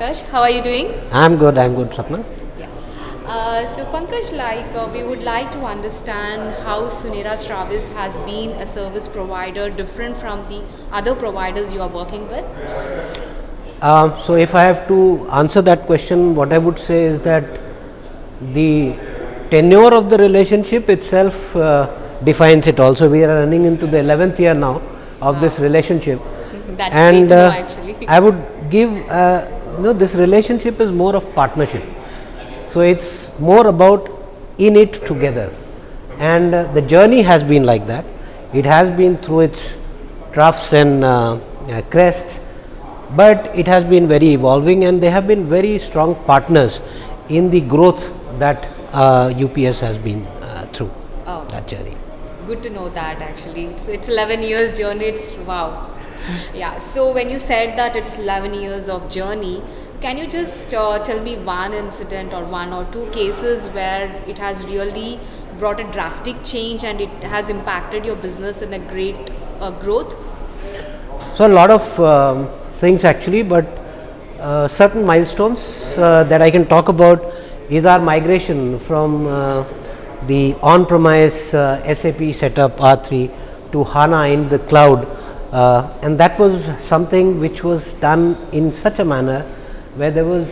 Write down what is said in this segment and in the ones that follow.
Pankaj. How are you doing? I'm good, Sapna. Yeah. So Pankaj, we would like to understand how Sunera Travis has been a service provider different from the other providers you are working with. So, if I have to answer that question, what I would say is that the tenure of the relationship itself defines it. Also, we are running into the 11th year now of this relationship, That's and great to know actually. I would give this relationship is more of partnership. So, it's more about in it together, and the journey has been like that. It has been through its troughs and crests, but it has been very evolving, and they have been very strong partners in the growth that UPS has been through Oh, that journey. good to know that actually. It's 11 years journey. It's wow. Yeah. So when you said that it's 11 years of journey, can you just tell me one incident or one or two cases where it has really brought a drastic change and it has impacted your business in a great growth? So, a lot of things actually, but certain milestones that I can talk about is our migration from the on-premise SAP setup R3 to HANA in the cloud, and that was something which was done in such a manner where there was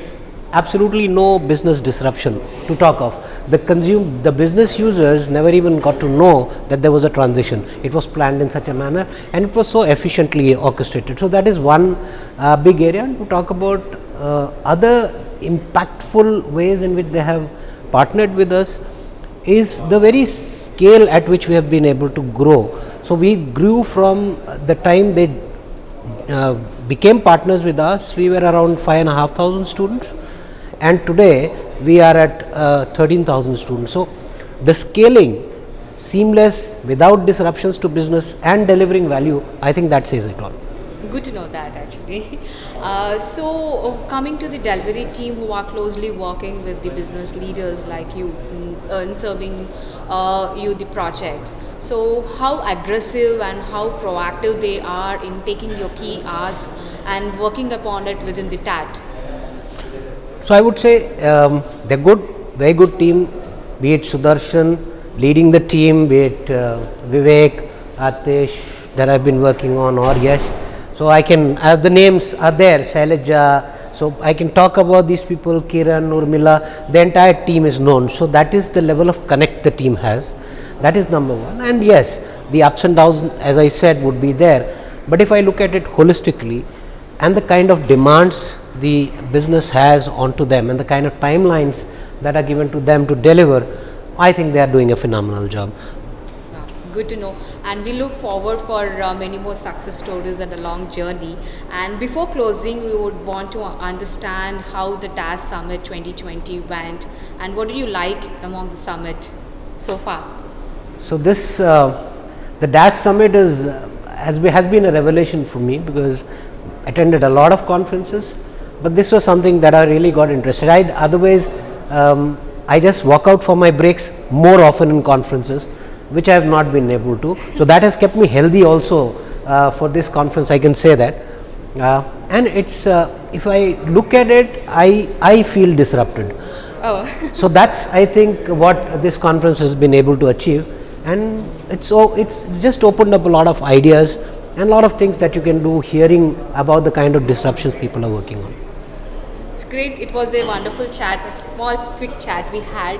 absolutely no business disruption to talk of. The business users never even got to know that there was a transition. It was planned in such a manner, and it was so efficiently orchestrated. So that is one big area. And to talk about other impactful ways in which they have partnered with us is the very scale at which we have been able to grow. So we grew from the time they became partners with us. We were around 5,500 students, and today we are at 13,000 students. So the scaling, seamless, without disruptions to business and delivering value, I think that says it all. Good to know that actually. Coming to the delivery team who are closely working with the business leaders like you in serving you the projects. So, how aggressive and how proactive they are in taking your key ask and working upon it within the TAT? So I would say they're good, very good team, be it Sudarshan leading the team, be it Vivek, Atish that I've been working on, or Yash. So I can the names are there, Shailaja. So I can talk about these people, Kiran, Urmila. The entire team is known. So that is the level of connect the team has. That is number one. And yes, the ups and downs, as I said, would be there. But if I look at it holistically, and the kind of demands the business has onto them, and the kind of timelines that are given to them to deliver, I think they are doing a phenomenal job. Yeah, good to know, and we look forward for many more success stories and a long journey. And before closing, we would want to understand how the TAS Summit 2020 went, and what did you like among the summit so far? So this the DAS Summit has been a revelation for me, because I attended a lot of conferences, but this was something that I really got interested. Otherwise I just walk out for my breaks more often in conferences, which I have not been able to. So that has kept me healthy also for this conference, I can say that. And it's if I look at it, I feel disrupted. Oh, So that's, I think, what this conference has been able to achieve, and it's just opened up a lot of ideas and a lot of things that you can do, hearing about the kind of disruptions people are working on. it's great. It was a wonderful chat, a small, quick chat we had.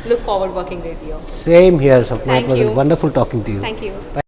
Look forward working with you. Same here, Sapna. Thank It was you. wonderful talking to you. Thank you.